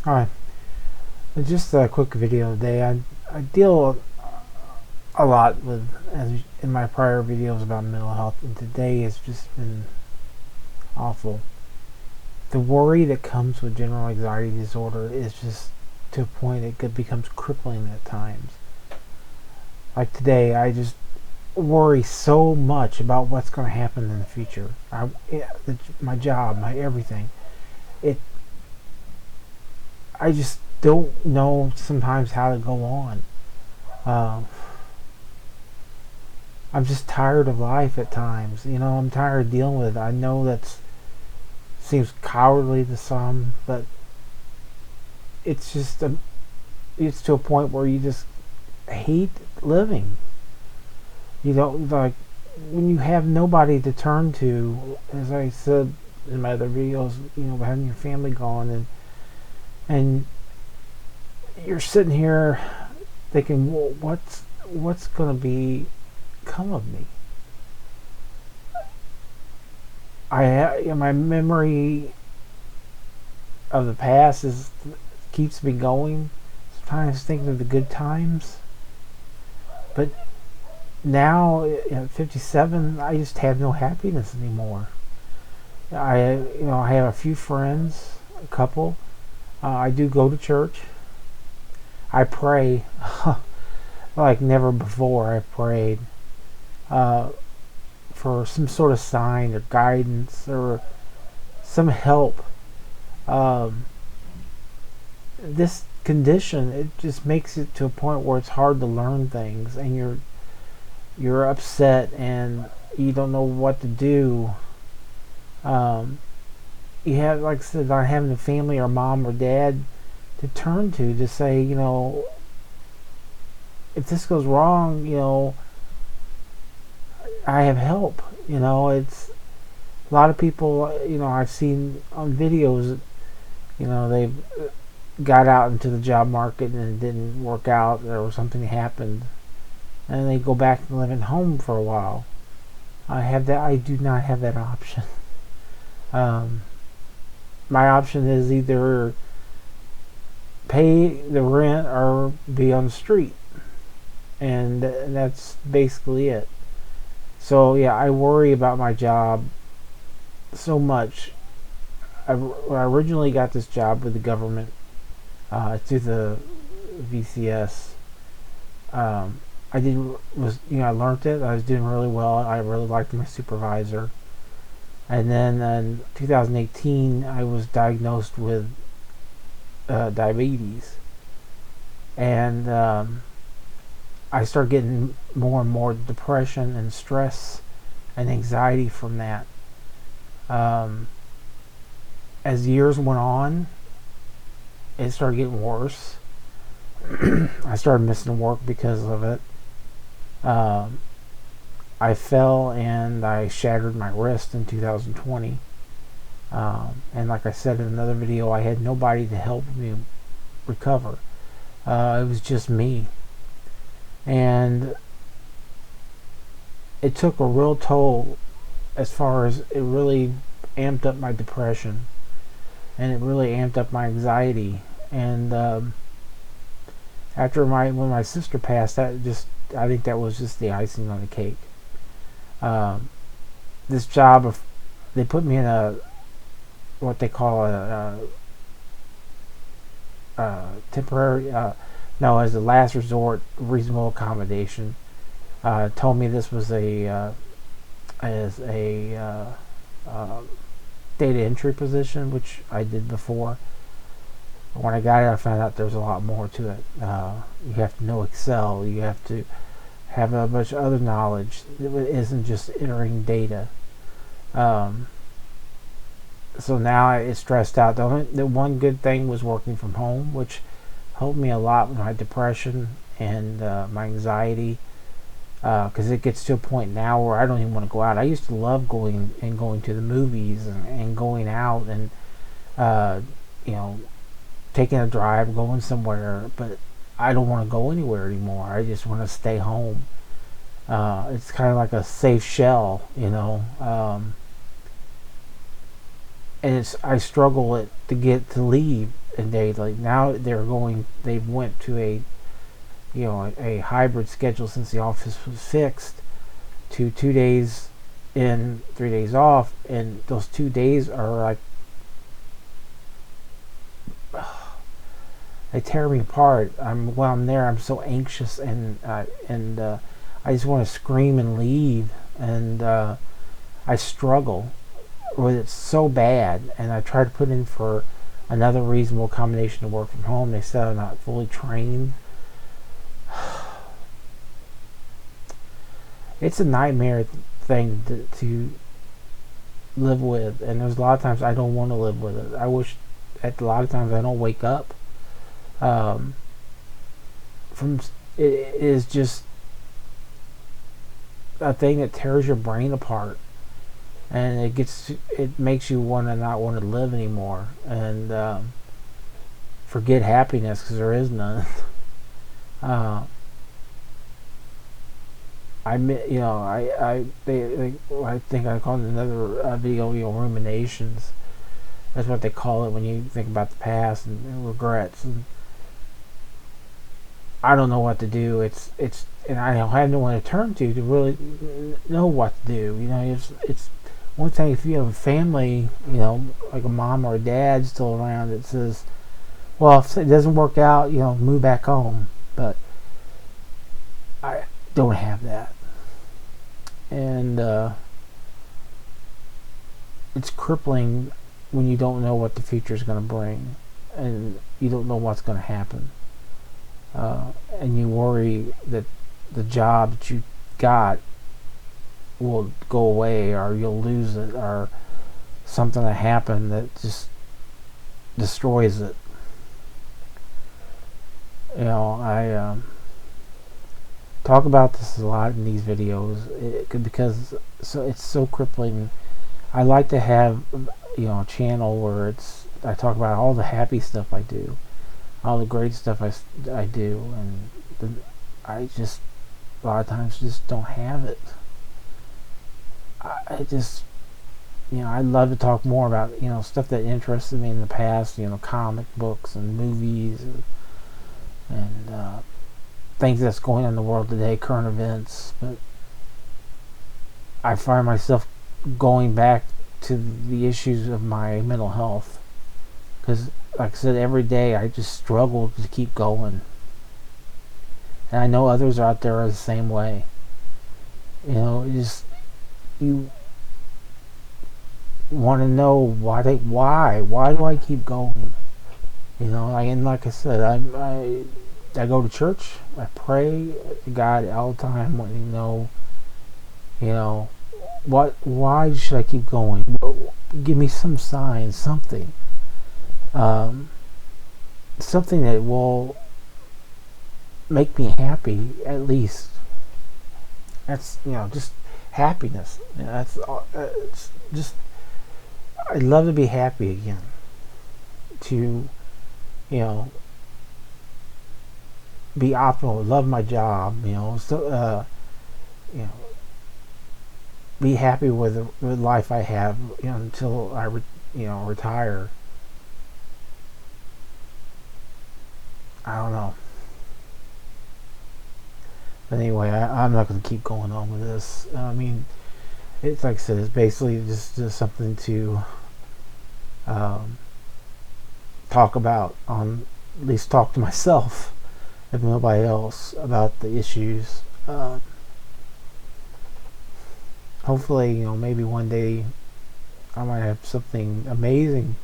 Hi, just a quick video today. I deal a lot with, as in my prior videos about mental health, and today has just been awful. The worry that comes with general anxiety disorder is just to a point it becomes crippling at times. Like today, I just worry so much about what's going to happen in the future. My job, my everything. It. I just don't know sometimes how to go on. Uh, I'm just tired of life at times. I'm tired of dealing with it. I know that seems cowardly to some, but it's just it's to a point where you just hate living. Like when you have nobody to turn to, as I said in my other videos, having your family gone and you're sitting here thinking, well, what's going to become of me? My memory of the past keeps me going. Sometimes thinking of the good times, but now at 57, I just have no happiness anymore. I have a few friends, a couple. I do go to church. I pray like never before. I prayed for some sort of sign or guidance or some help. This condition, it just makes it to a point where it's hard to learn things, and you're upset and you don't know what to do. You have, like I said, not having a family or mom or dad to turn to say, if this goes wrong, I have help. It's a lot of people, I've seen on videos, they've got out into the job market and it didn't work out, or something happened, and they go back and live at home for a while. I do not have that option. My option is either pay the rent or be on the street, and that's basically it. So yeah, I worry about my job so much. When I originally got this job with the government through the VCS, I learned it. I was doing really well. I really liked my supervisor. And then in 2018, I was diagnosed with diabetes, and I started getting more and more depression and stress and anxiety from that. As years went on, it started getting worse. I started missing work because of it. I fell and I shattered my wrist in 2020. And like I said in another video, I had nobody to help me recover. It was just me. And it took a real toll, as far as it really amped up my depression, and it really amped up my anxiety. And when my sister passed, I think that was just the icing on the cake. This job, they put me in what they call a temporary, no, as a last resort reasonable accommodation. Told me this was as a data entry position, which I did before. When I got it, I found out there's a lot more to it. You have to know Excel. You have to have a bunch of other knowledge. It isn't just entering data. So now it's stressed out. The one good thing was working from home, which helped me a lot with my depression and my anxiety. Because it gets to a point now where I don't even want to go out. I used to love going to the movies and going out and taking a drive, going somewhere. But I don't want to go anywhere anymore. I just want to stay home. It's kind of like a safe shell, and I struggle to leave and they like now they went to a hybrid schedule since the office was fixed to 2 days in, 3 days off, and those 2 days are like they tear me apart. While I'm there, I'm so anxious, and I just want to scream and leave, and I struggle with it so bad, and I try to put in for another reasonable combination to work from home. They said I'm not fully trained. It's a nightmare thing to live with, and there's a lot of times I don't want to live with it. I wish at a lot of times I don't wake up. From it is just a thing that tears your brain apart, and it makes you not want to live anymore, and forget happiness, because there is none. I think I called it another video, ruminations. That's what they call it when you think about the past and regrets. And I don't know what to do. And I have no one to turn to really know what to do. It's one thing if you have a family, like a mom or a dad still around that says, well, if it doesn't work out, move back home. But I don't have that. And it's crippling when you don't know what the future is going to bring, and you don't know what's going to happen, and you worry that the job that you got will go away, or you'll lose it, or something that happened that just destroys it. I talk about this a lot in these videos because it's so crippling. I like to have a channel where I talk about all the happy stuff I do, all the great stuff I do, and I just a lot of times just don't have it. I just I'd love to talk more about stuff that interested me in the past, comic books and movies and things that's going on in the world today, current events. But I find myself going back to the issues of my mental health, because like I said, every day I just struggle to keep going, and I know others out there are the same way. You want to know why do I keep going? And like I said, I go to church, I pray to God all the time, wanting to know, why should I keep going? Give me some sign, something that will make me happy, at least. That's just happiness. That's it's just, I'd love to be happy again, to be optimal, love my job, be happy with the life I have, until I retire. I don't know. But anyway, I'm not going to keep going on with this. I mean, it's like I said, it's basically just something to talk about, at least talk to myself, if nobody else, about the issues. Hopefully, maybe one day I might have something amazing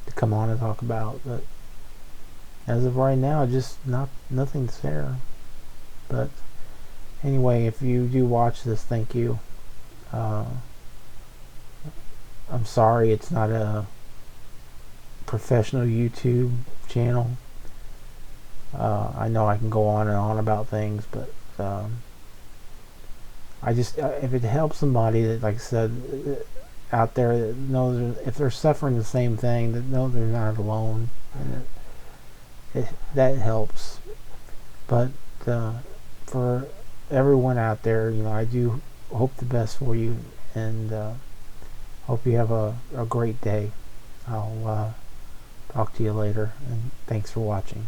to come on and talk about, but as of right now, just nothing's there. But anyway, if you do watch this, thank you. I'm sorry it's not a professional YouTube channel. I know I can go on and on about things, but I just, if it helps somebody that, like I said, out there that knows, if they're suffering the same thing, that know they're not alone, and that helps. But for everyone out there, I do hope the best for you, and hope you have a great day. I'll Talk to you later, and thanks for watching.